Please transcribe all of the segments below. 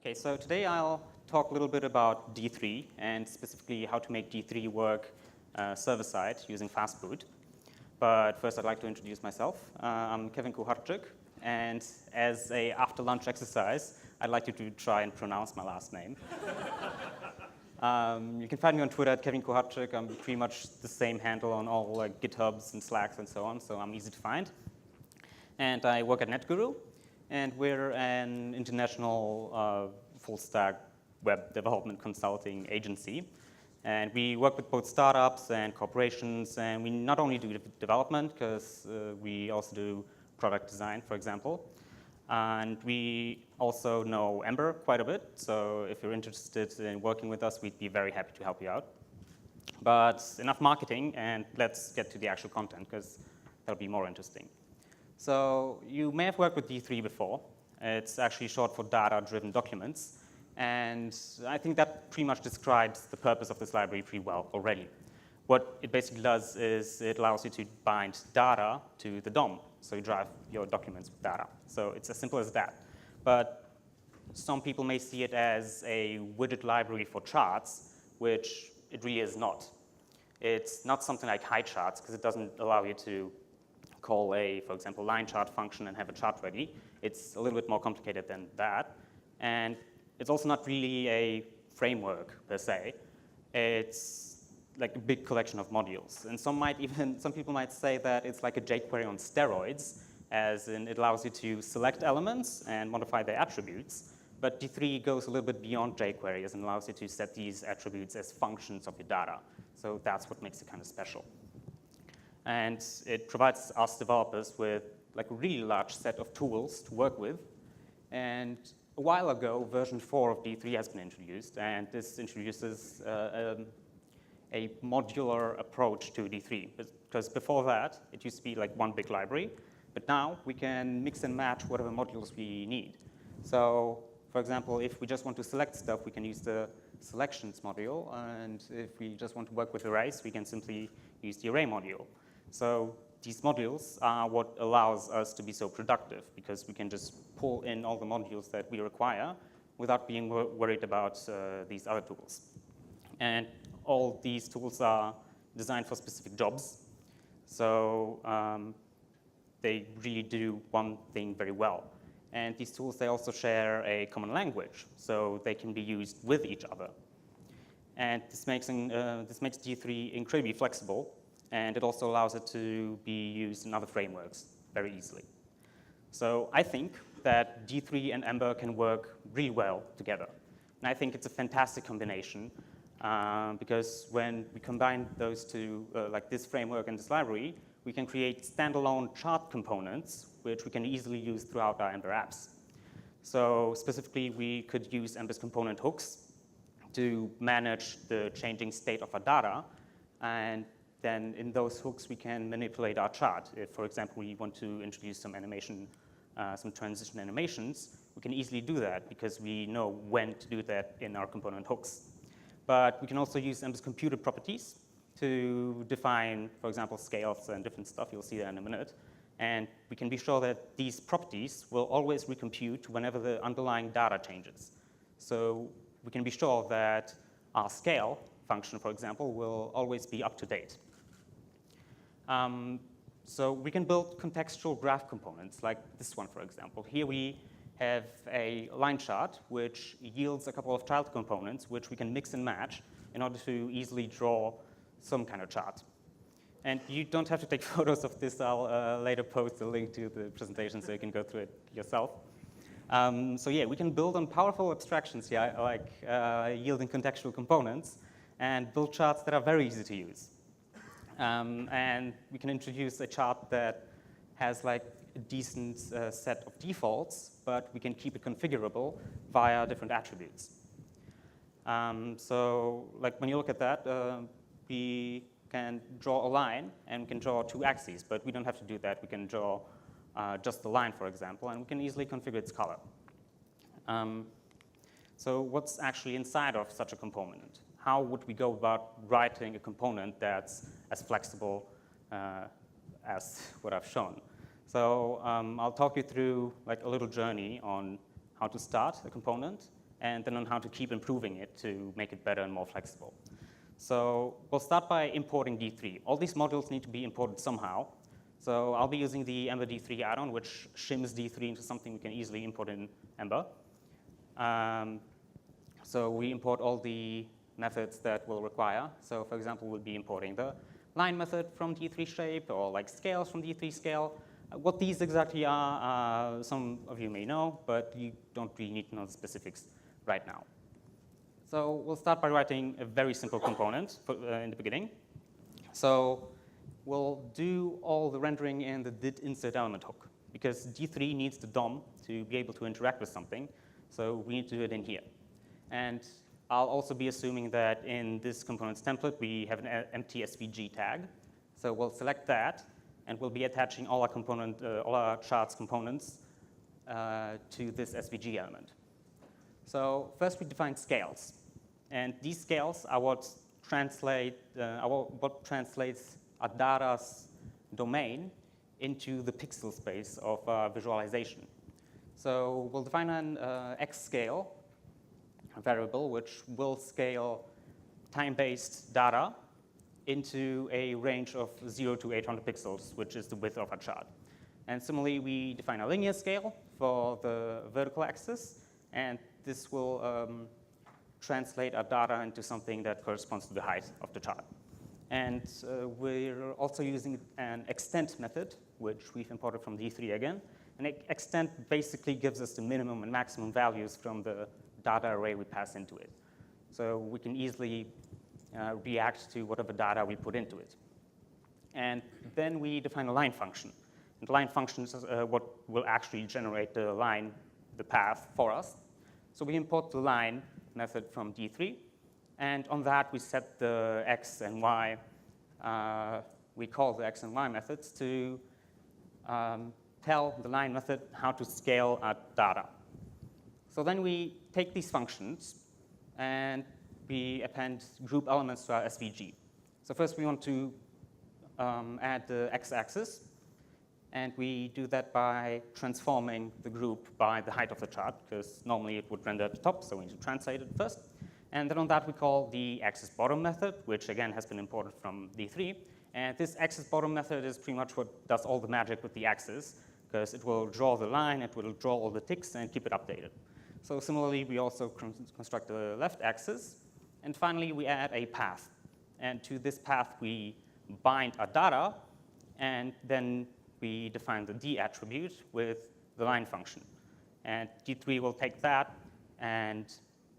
Okay, so today I'll talk a little bit about D3 and specifically how to make D3 work server-side using FastBoot. But first I'd like to introduce myself. I'm Kevin Kucharczyk, and as a after-lunch exercise, I'd like you to try and pronounce my last name. You can find me on Twitter at Kevin Kucharczyk. I'm pretty much the same handle on all GitHubs and Slacks and so on, so I'm easy to find. And I work at NetGuru, and we're an international full-stack web development consulting agency. And we work with both startups and corporations, and we not only do development, because we also do product design, for example. And we also know Ember quite a bit, so if you're interested in working with us, we'd be very happy to help you out. But enough marketing, and let's get to the actual content, because that'll be more interesting. So you may have worked with D3 before. It's actually short for data-driven documents. And I think that pretty much describes the purpose of this library pretty well already. What it basically does is it allows you to bind data to the DOM. So you drive your documents with data. So it's as simple as that. But some people may see it as a widget library for charts, which it really is not. It's not something like highcharts, because it doesn't allow you to call a, for example, line chart function and have a chart ready. It's a little bit more complicated than that. And it's also not really a framework, per se. It's like a big collection of modules. And some people might say that it's like a jQuery on steroids, as in it allows you to select elements and modify their attributes. But D3 goes a little bit beyond jQuery, as it allows you to set these attributes as functions of your data. So that's what makes it kind of special. And it provides us developers with like a really large set of tools to work with. And a while ago, version 4 of D3 has been introduced, and this introduces a modular approach to D3. Because before that, it used to be like one big library, but now we can mix and match whatever modules we need. So, for example, if we just want to select stuff, we can use the selections module, and if we just want to work with arrays, we can simply use the array module. So these modules are what allows us to be so productive, because we can just pull in all the modules that we require without being worried about these other tools. And all these tools are designed for specific jobs. So they really do one thing very well. And these tools, they also share a common language, so they can be used with each other. And this makes D3 incredibly flexible. And it also allows it to be used in other frameworks very easily. So I think that D3 and Ember can work really well together. And I think it's a fantastic combination, because when we combine those two, like this framework and this library, we can create standalone chart components, which we can easily use throughout our Ember apps. So specifically, we could use Ember's component hooks to manage the changing state of our data. And then in those hooks, we can manipulate our chart. If, for example, we want to introduce some animation, some transition animations, we can easily do that because we know when to do that in our component hooks. But we can also use Ember's computed properties to define, for example, scales and different stuff. You'll see that in a minute. And we can be sure that these properties will always recompute whenever the underlying data changes. So we can be sure that our scale function, for example, will always be up to date. So we can build contextual graph components like this one, for example. Here we have a line chart which yields a couple of child components which we can mix and match in order to easily draw some kind of chart. And you don't have to take photos of this. I'll later post a link to the presentation so you can go through it yourself. So yeah, we can build on powerful abstractions here, like yielding contextual components, and build charts that are very easy to use. And we can introduce a chart that has like a decent set of defaults, but we can keep it configurable via different attributes. So like when you look at that, we can draw a line and we can draw two axes, but we don't have to do that. We can draw just the line, for example, and we can easily configure its color. So what's actually inside of such a component? How would we go about writing a component that's as flexible as what I've shown? So I'll talk you through like a little journey on how to start a component and then on how to keep improving it to make it better and more flexible. So we'll start by importing D3. All these modules need to be imported somehow. So I'll be using the Ember D3 add-on, which shims D3 into something we can easily import in Ember. So we import all the methods that we'll require. So for example, we'll be importing the line method from D3 shape, or like scales from D3 scale. What these exactly are, some of you may know, but you don't really need to know the specifics right now. So we'll start by writing a very simple component in the beginning. So we'll do all the rendering in the did insert element hook, because D3 needs the DOM to be able to interact with something. So we need to do it in here. And I'll also be assuming that in this components template, we have an empty SVG tag. So we'll select that, and we'll be attaching all our charts components to this SVG element. So first we define scales. And these scales are what translates a data's domain into the pixel space of visualization. So we'll define an X scale variable, which will scale time-based data into a range of 0 to 800 pixels, which is the width of our chart. And similarly, we define a linear scale for the vertical axis, and this will translate our data into something that corresponds to the height of the chart. And we're also using an extent method, which we've imported from D3 again. And extent basically gives us the minimum and maximum values from the data array we pass into it. So we can easily react to whatever data we put into it. And then we define a line function. And the line function is what will actually generate the line, the path for us. So we import the line method from D3. And on that, we set the X and Y. We call the X and Y methods to tell the line method how to scale our data. So then we take these functions and we append group elements to our SVG. So first we want to add the x-axis, and we do that by transforming the group by the height of the chart, because normally it would render at the top, so we need to translate it first. And then on that we call the axis bottom method, which again has been imported from D3. And this axis bottom method is pretty much what does all the magic with the axis, because it will draw the line, it will draw all the ticks, and keep it updated. So similarly, we also construct the left axis. And finally, we add a path. And to this path, we bind our data, and then we define the D attribute with the line function. And D3 will take that and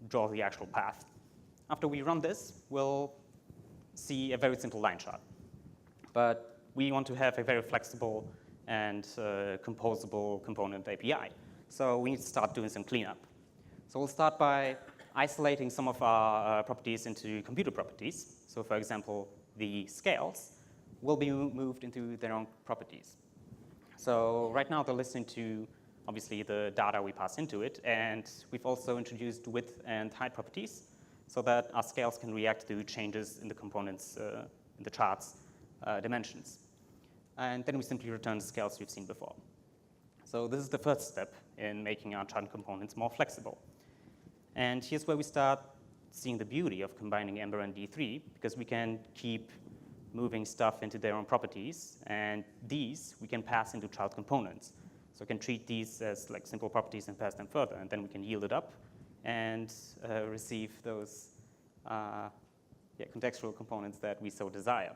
draw the actual path. After we run this, we'll see a very simple line chart. But we want to have a very flexible and composable component API. So we need to start doing some cleanup. So we'll start by isolating some of our properties into computer properties. So for example, the scales will be moved into their own properties. So right now they're listening to, obviously, the data we pass into it. And we've also introduced width and height properties so that our scales can react to changes in the components, in the chart's dimensions. And then we simply return the scales we've seen before. So this is the first step in making our chart components more flexible. And here's where we start seeing the beauty of combining Ember and D3, because we can keep moving stuff into their own properties, and these we can pass into child components. So we can treat these as like simple properties and pass them further, and then we can yield it up and receive those contextual components that we so desire.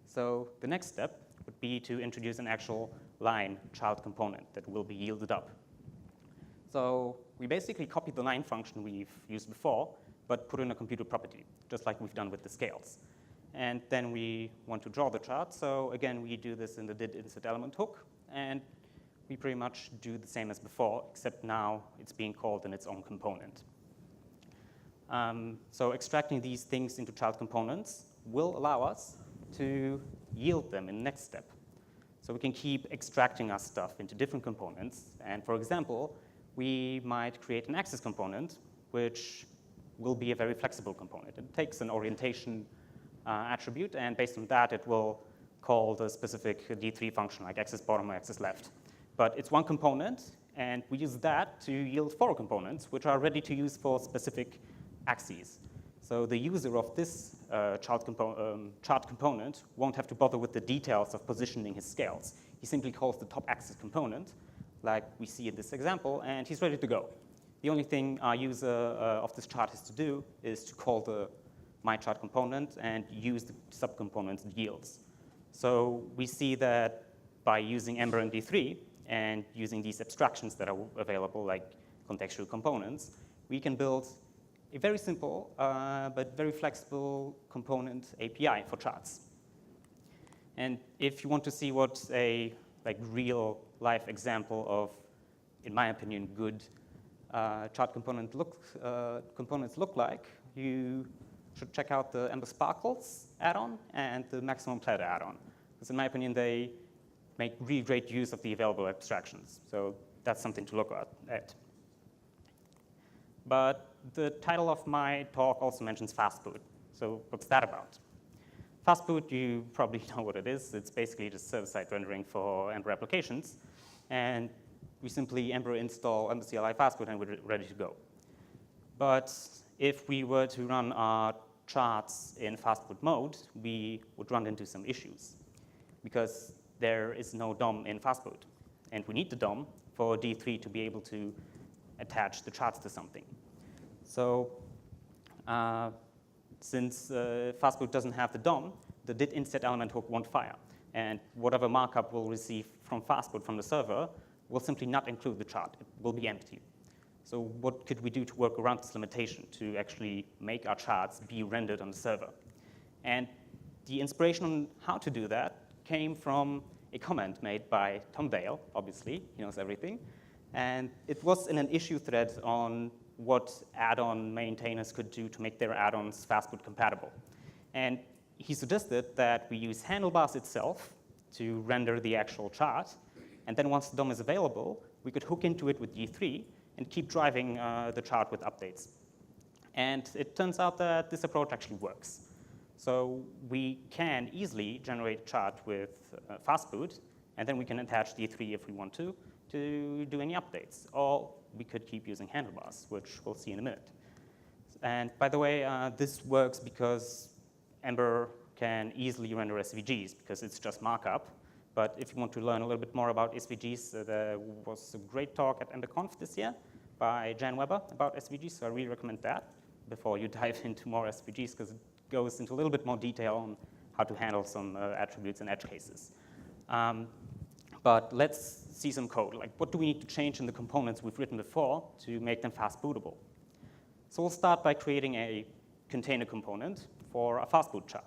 So the next step would be to introduce an actual line child component that will be yielded up. So we basically copy the line function we've used before, but put in a computer property, just like we've done with the scales. And then we want to draw the chart. So again, we do this in the did insert element hook, and we pretty much do the same as before, except now it's being called in its own component. So extracting these things into child components will allow us to yield them in the next step. So we can keep extracting our stuff into different components. And for example, we might create an axis component, which will be a very flexible component. It takes an orientation attribute, and based on that, it will call the specific D3 function, like axis bottom or axis left. But it's one component, and we use that to yield for components, which are ready to use for specific axes. So the user of this chart component won't have to bother with the details of positioning his scales. He simply calls the top axis component, like we see in this example, and he's ready to go. The only thing our user of this chart has to do is to call the myChart component and use the subcomponents it yields. So we see that by using Ember and D3 and using these abstractions that are available, like contextual components, we can build a very simple but very flexible component API for charts. And if you want to see what a real life example of, in my opinion, good chart components look like, you should check out the Ember Sparkles add-on and the Maximum Platter add-on. Because in my opinion, they make really great use of the available abstractions. So that's something to look at. But the title of my talk also mentions FastBoot. So what's that about? FastBoot, you probably know what it is. It's basically just server-side rendering for Ember applications. And we simply Ember install Ember CLI FastBoot, and we're ready to go. But if we were to run our charts in FastBoot mode, we would run into some issues, because there is no DOM in FastBoot. And we need the DOM for D3 to be able to attach the charts to something. So since FastBoot doesn't have the DOM, the did inset element hook won't fire. And whatever markup we'll receive from FastBoot from the server will simply not include the chart. It will be empty. So what could we do to work around this limitation to actually make our charts be rendered on the server? And the inspiration on how to do that came from a comment made by Tom Vail, obviously. He knows everything. And it was in an issue thread on what add-on maintainers could do to make their add-ons FastBoot compatible. And he suggested that we use handlebars itself to render the actual chart. And then once the DOM is available, we could hook into it with D3 and keep driving the chart with updates. And it turns out that this approach actually works. So we can easily generate a chart with FastBoot, and then we can attach D3 if we want to do any updates. Or we could keep using handlebars, which we'll see in a minute. And by the way, this works because Ember can easily render SVGs, because it's just markup. But if you want to learn a little bit more about SVGs, there was a great talk at EmberConf this year by Jan Weber about SVGs, so I really recommend that before you dive into more SVGs, because it goes into a little bit more detail on how to handle some attributes and edge cases. But let's see some code. Like, what do we need to change in the components we've written before to make them FastBootable? So we'll start by creating a container component for a FastBoot chart.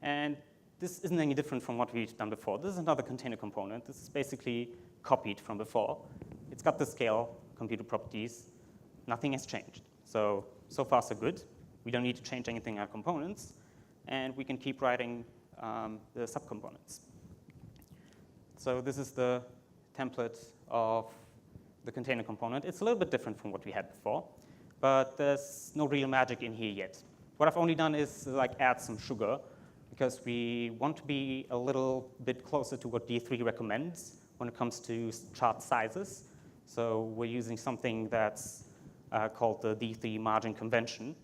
And this isn't any different from what we've done before. This is another container component. This is basically copied from before. It's got the scale, computer properties. Nothing has changed. So far, so good. We don't need to change anything in our components. And we can keep writing the subcomponents. So this is the template of the container component. It's a little bit different from what we had before, but there's no real magic in here yet. What I've only done is add some sugar, because we want to be a little bit closer to what D3 recommends when it comes to chart sizes. So we're using something that's called the D3 margin convention.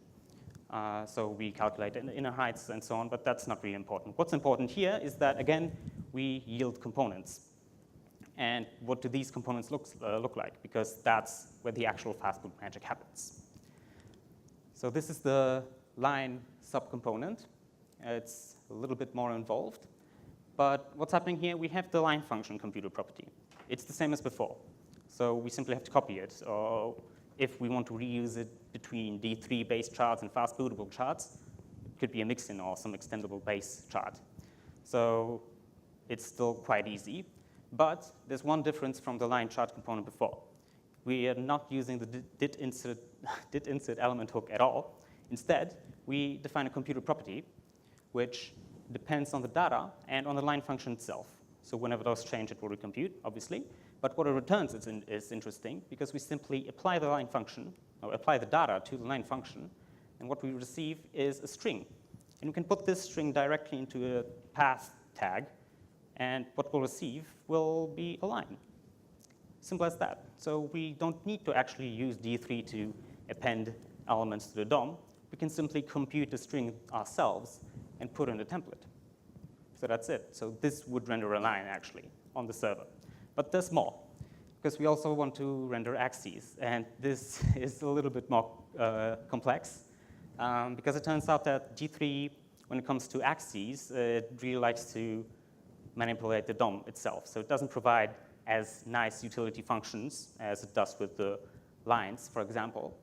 So we calculate inner heights and so on, but that's not really important. What's important here is that, again, we yield components. And what do these components look like? Because that's where the actual FastBoot magic happens. So this is the line subcomponent. It's a little bit more involved. But what's happening here, we have the line function computer property. It's the same as before. So we simply have to copy it. Or if we want to reuse it between D3-based charts and FastBootable charts, it could be a mix-in or some extendable base chart. So it's still quite easy. But there's one difference from the line chart component before. We are not using the did insert element hook at all. Instead, we define a computer property which depends on the data and on the line function itself. So whenever those change, it will recompute, obviously. But what it returns is interesting, because we simply apply the line function, or apply the data to the line function, and what we receive is a string. And we can put this string directly into a path tag, and what we'll receive will be a line. Simple as that. So we don't need to actually use D3 to append elements to the DOM. We can simply compute the string ourselves and put in a template. So that's it. So this would render a line, actually, on the server. But there's more, because we also want to render axes. And this is a little bit more complex, because it turns out that D3, when it comes to axes, it really likes to manipulate the DOM itself. So it doesn't provide as nice utility functions as it does with the lines, for example.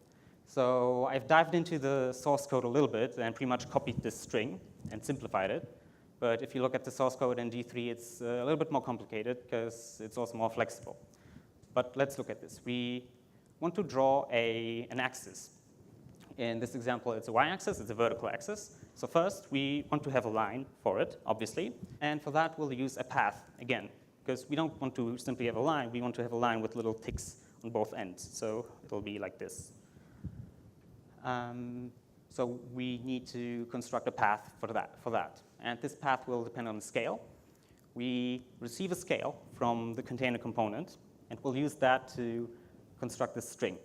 So I've dived into the source code a little bit and pretty much copied this string and simplified it. But if you look at the source code in D3, it's a little bit more complicated because it's also more flexible. But let's look at this. We want to draw an axis. In this example, it's a y-axis, it's a vertical axis. So first, we want to have a line for it, obviously. And for that, we'll use a path again, because we don't want to simply have a line. We want to have a line with little ticks on both ends. So it'll be like this. So we need to construct a path for that. And this path will depend on the scale. We receive a scale from the container component, and we'll use that to construct this string.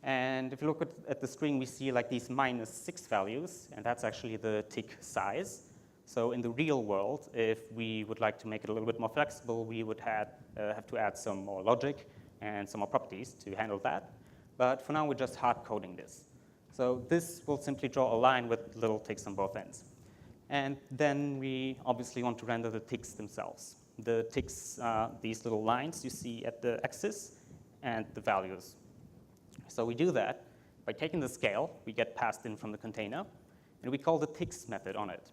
And if you look at the string, we see like these -6 values, and that's actually the tick size. So in the real world, if we would like to make it a little bit more flexible, we would have to add some more logic and some more properties to handle that. But for now, we're just hard coding this. So this will simply draw a line with little ticks on both ends. And then we obviously want to render the ticks themselves. The ticks are these little lines you see at the axis and the values. So we do that by taking the scale we get passed in from the container, and we call the ticks method on it.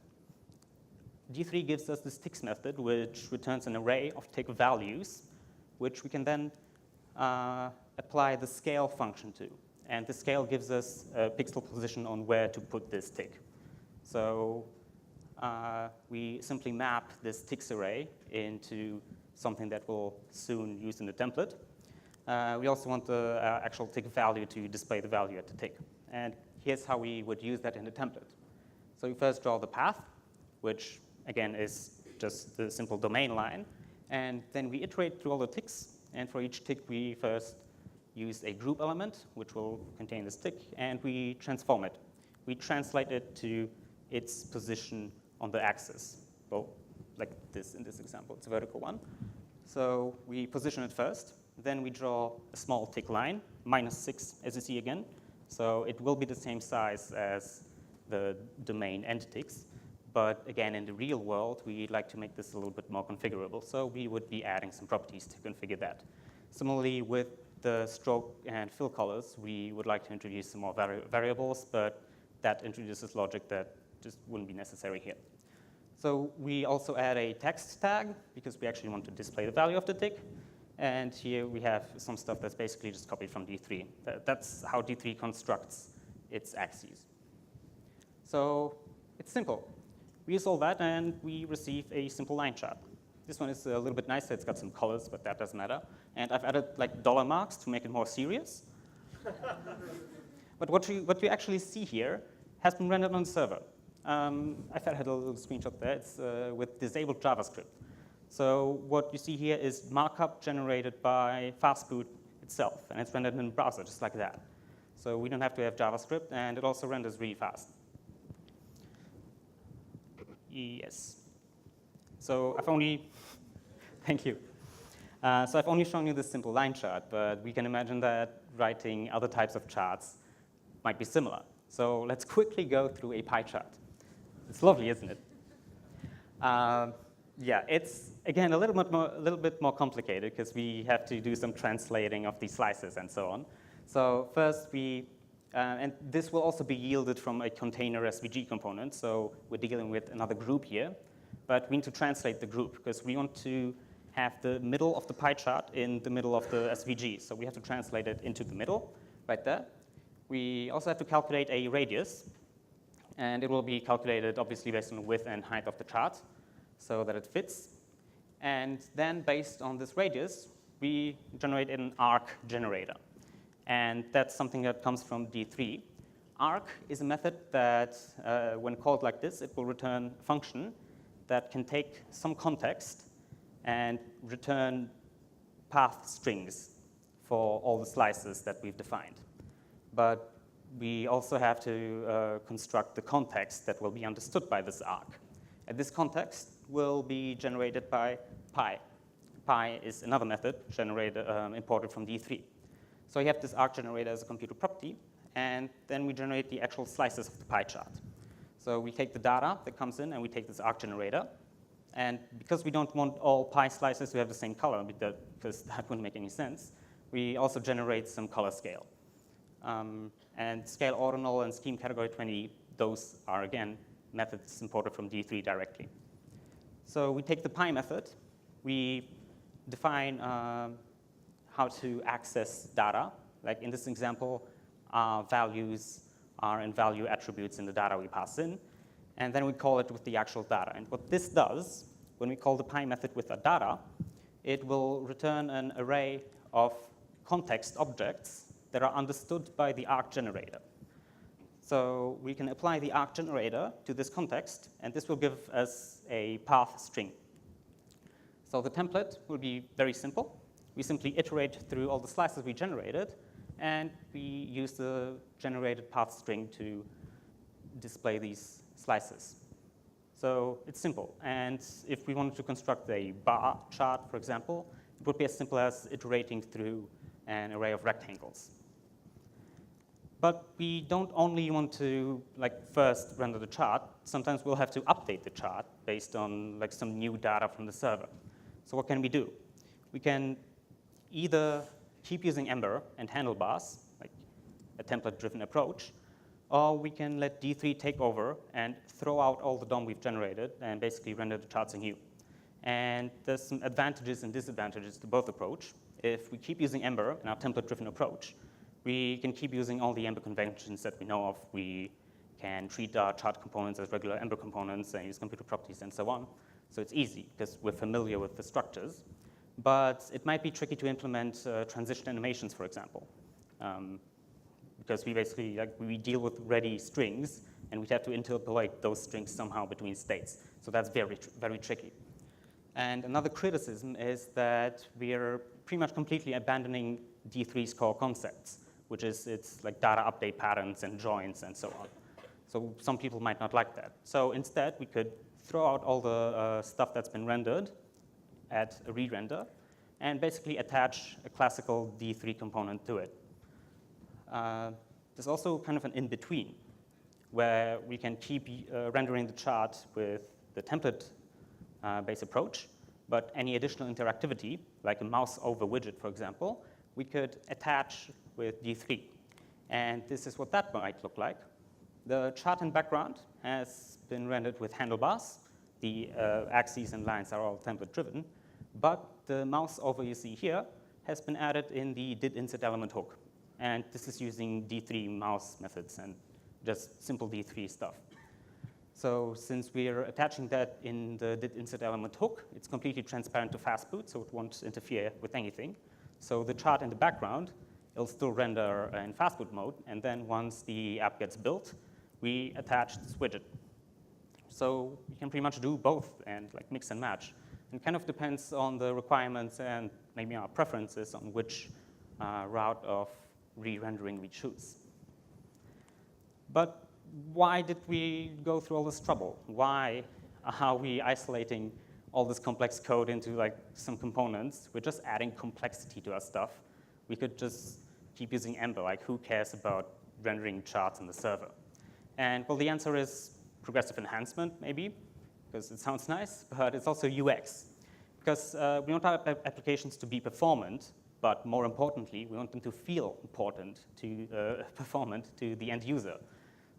D3 gives us this ticks method, which returns an array of tick values, which we can then apply the scale function to. And the scale gives us a pixel position on where to put this tick. So we simply map this ticks array into something that we'll soon use in the template. We also want the actual tick value to display the value at the tick. And here's how we would use that in the template. So we first draw the path, which, again, is just the simple domain line. And then we iterate through all the ticks. And for each tick, we first use a group element, which will contain this tick, and we transform it. We translate it to its position on the axis. Well, like this in this example, it's a vertical one. So we position it first. Then we draw a small tick line, -6, as you see again. So it will be the same size as the domain end ticks. But again, in the real world, we'd like to make this a little bit more configurable. So we would be adding some properties to configure that. Similarly, with the stroke and fill colors, we would like to introduce some more variables, but that introduces logic that just wouldn't be necessary here. So we also add a text tag, because we actually want to display the value of the tick. And here we have some stuff that's basically just copied from D3. That's how D3 constructs its axes. So it's simple. We use all that, and we receive a simple line chart. This one is a little bit nicer. It's got some colors, but that doesn't matter. And I've added like dollar marks to make it more serious. But what you actually see here has been rendered on the server. I've added a little screenshot there. It's with disabled JavaScript. So what you see here is markup generated by FastBoot itself, and it's rendered in the browser just like that. So we don't have to have JavaScript, and it also renders really fast. Yes. So I've only, thank you. So I've only shown you this simple line chart, but we can imagine that writing other types of charts might be similar. So let's quickly go through a pie chart. It's lovely, isn't it? Yeah, it's, again, a little bit more complicated because we have to do some translating of these slices and so on. So first and this will also be yielded from a container SVG component, so we're dealing with another group here. But we need to translate the group because we want to have the middle of the pie chart in the middle of the SVG. So we have to translate it into the middle, right there. We also have to calculate a radius, and it will be calculated obviously based on the width and height of the chart so that it fits. And then based on this radius, we generate an arc generator. And that's something that comes from D3. Arc is a method that, when called like this, it will return a function that can take some context and return path strings for all the slices that we've defined. But we also have to construct the context that will be understood by this arc. And this context will be generated by pi. Pi is another method generated, imported from D3. So you have this arc generator as a computer property, and then we generate the actual slices of the pie chart. So we take the data that comes in, and we take this arc generator. And because we don't want all pie slices to have the same color, because that wouldn't make any sense, we also generate some color scale. And scale ordinal and scheme category 20, those are, again, methods imported from D3 directly. So we take the pie method. We define how to access data. Like in this example, values are in value attributes in the data we pass in. And then we call it with the actual data. And what this does, when we call the pie method with the data, it will return an array of context objects that are understood by the arc generator. So we can apply the arc generator to this context, and this will give us a path string. So the template will be very simple. We simply iterate through all the slices we generated, and we use the generated path string to display these slices. So it's simple. And if we wanted to construct a bar chart, for example, it would be as simple as iterating through an array of rectangles. But we don't only want to first render the chart. Sometimes we'll have to update the chart based on some new data from the server. So what can we do? We can either keep using Ember and handlebars, like a template-driven approach, or we can let D3 take over and throw out all the DOM we've generated and basically render the charts anew. And there's some advantages and disadvantages to both approach. If we keep using Ember in our template-driven approach, we can keep using all the Ember conventions that we know of. We can treat our chart components as regular Ember components and use computer properties and so on. So it's easy because we're familiar with the structures. But it might be tricky to implement transition animations, for example, because we basically we deal with ready strings, and we'd have to interpolate those strings somehow between states. So that's very, very tricky. And another criticism is that we are pretty much completely abandoning D3's core concepts, which is its data update patterns and joins and so on. So some people might not like that. So instead, we could throw out all the stuff that's been rendered, add a re-render, and basically attach a classical D3 component to it. There's also kind of an in-between, where we can keep rendering the chart with the template-based approach, but any additional interactivity, like a mouse over widget, for example, we could attach with D3. And this is what that might look like. The chart in background has been rendered with handlebars. The axes and lines are all template-driven. But the mouse over you see here has been added in the did_insert_element hook. And this is using D3 mouse methods and just simple D3 stuff. So since we're attaching that in the did_insert_element hook, it's completely transparent to FastBoot, so it won't interfere with anything. So the chart in the background, it'll still render in FastBoot mode. And then once the app gets built, we attach this widget. So you can pretty much do both and mix and match. It kind of depends on the requirements and maybe our preferences on which route of re-rendering we choose. But why did we go through all this trouble? Why are we isolating all this complex code into some components? We're just adding complexity to our stuff. We could just keep using Ember. Who cares about rendering charts in the server? And well, the answer is progressive enhancement, maybe, because it sounds nice, but it's also UX. Because we want our applications to be performant, but more importantly, we want them to feel important to performant to the end user.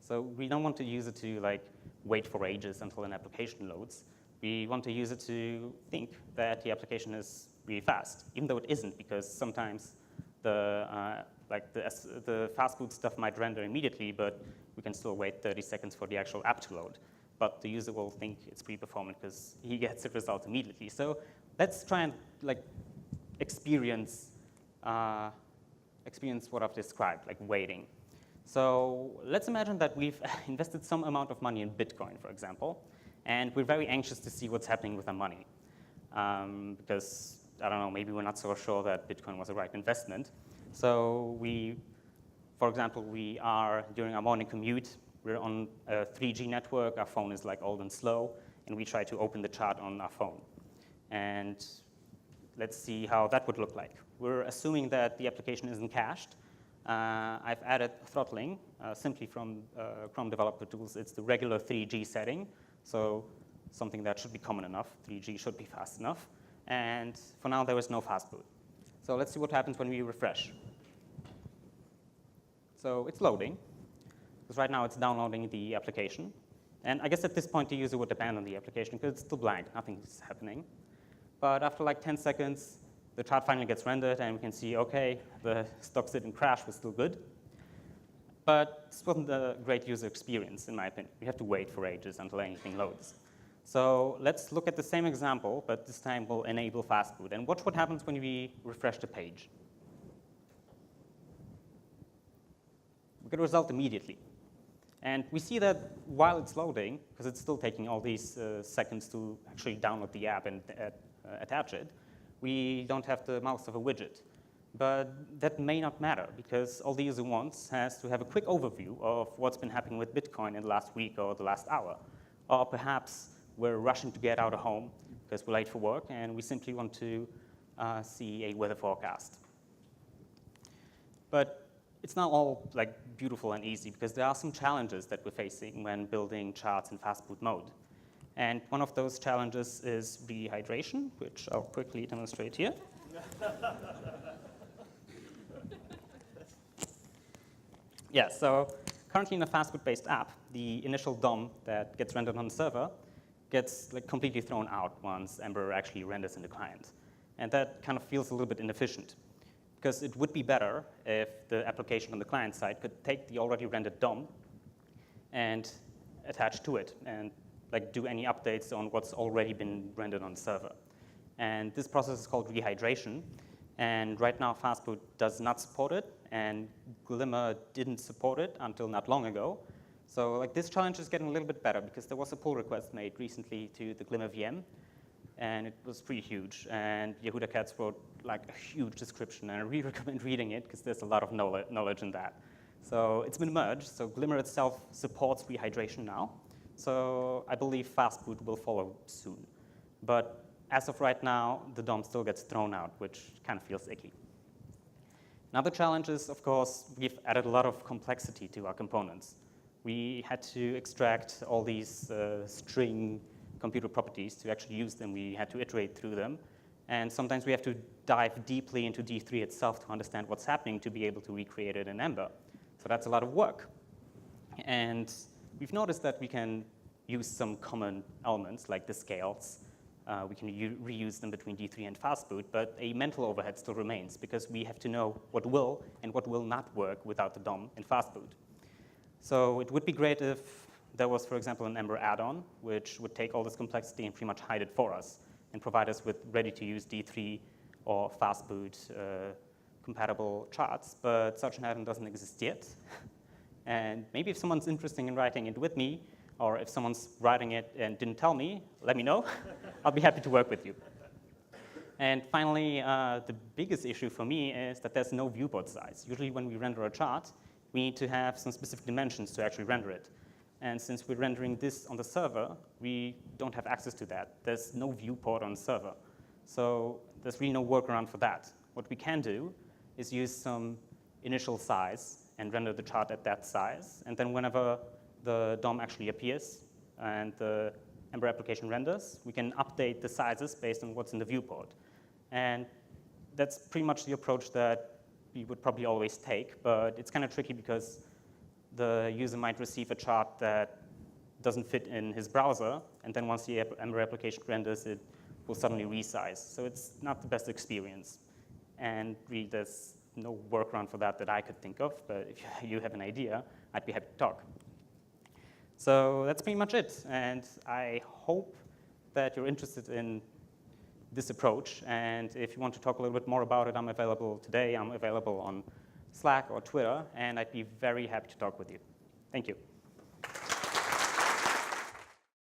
So we don't want the user to wait for ages until an application loads. We want the user to think that the application is really fast, even though it isn't, because sometimes the FastBoot stuff might render immediately, but we can still wait 30 seconds for the actual app to load. But the user will think it's pretty performant because he gets the result immediately. So let's try and experience what I've described, waiting. So let's imagine that we've invested some amount of money in Bitcoin, for example, and we're very anxious to see what's happening with our money. Because I don't know, maybe we're not so sure that Bitcoin was the right investment. So for example, we are, during our morning commute, we're on a 3G network, our phone is like old and slow, and we try to open the chart on our phone. And let's see how that would look like. We're assuming that the application isn't cached. I've added throttling simply from Chrome Developer Tools. It's the regular 3G setting, so something that should be common enough. 3G should be fast enough. And for now, there is no FastBoot. So let's see what happens when we refresh. So it's loading, because right now it's downloading the application. And I guess at this point, the user would abandon the application because it's still blank. Nothing's happening. But after like 10 seconds, the chart finally gets rendered, and we can see, OK, the stock sit and crash was still good. But this wasn't a great user experience, in my opinion. We have to wait for ages until anything loads. So let's look at the same example, but this time we'll enable FastBoot. And watch what happens when we refresh the page. We get a result immediately. And we see that while it's loading, because it's still taking all these seconds to actually download the app and attach it, we don't have the mouse of a widget. But that may not matter, because all the user wants has to have a quick overview of what's been happening with Bitcoin in the last week or the last hour. Or perhaps we're rushing to get out of home because we're late for work, and we simply want to see a weather forecast. But it's not all like beautiful and easy, because there are some challenges that we're facing when building charts in FastBoot mode. And one of those challenges is rehydration, which I'll quickly demonstrate here. Yeah, so currently in a FastBoot-based app, the initial DOM that gets rendered on the server gets like completely thrown out once Ember actually renders in the client. And that kind of feels a little bit inefficient, because it would be better if the application on the client side could take the already rendered DOM and attach to it and like do any updates on what's already been rendered on the server. And this process is called rehydration. And right now, FastBoot does not support it, and Glimmer didn't support it until not long ago. So like this challenge is getting a little bit better, because there was a pull request made recently to the Glimmer VM, and it was pretty huge. And Yehuda Katz wrote like a huge description, and I really recommend reading it, because there's a lot of knowledge in that. So it's been merged. So Glimmer itself supports rehydration now. So I believe FastBoot will follow soon. But as of right now, the DOM still gets thrown out, which kind of feels icky. Another challenge is, of course, we've added a lot of complexity to our components. We had to extract all these string computer properties to actually use them. We had to iterate through them. And sometimes we have to dive deeply into D3 itself to understand what's happening to be able to recreate it in Ember. So that's a lot of work. And we've noticed that we can use some common elements, like the scales. We can reuse them between D3 and FastBoot, but a mental overhead still remains, because we have to know what will and what will not work without the DOM in FastBoot. So it would be great if there was, for example, an Ember add-on, which would take all this complexity and pretty much hide it for us and provide us with ready-to-use D3 or FastBoot compatible charts. But such an add-on doesn't exist yet. And maybe if someone's interested in writing it with me, or if someone's writing it and didn't tell me, let me know. I'll be happy to work with you. And finally, the biggest issue for me is that there's no viewport size. Usually when we render a chart, we need to have some specific dimensions to actually render it. And since we're rendering this on the server, we don't have access to that. There's no viewport on the server. So there's really no workaround for that. What we can do is use some initial size and render the chart at that size. And then whenever the DOM actually appears and the Ember application renders, we can update the sizes based on what's in the viewport. And that's pretty much the approach that we would probably always take, but it's kind of tricky because the user might receive a chart that doesn't fit in his browser, and then once the Ember application renders, it will suddenly resize. So it's not the best experience. And really, there's no workaround for that I could think of, but if you have an idea, I'd be happy to talk. So that's pretty much it. And I hope that you're interested in this approach. And if you want to talk a little bit more about it, I'm available today. I'm available on Slack or Twitter. And I'd be very happy to talk with you. Thank you.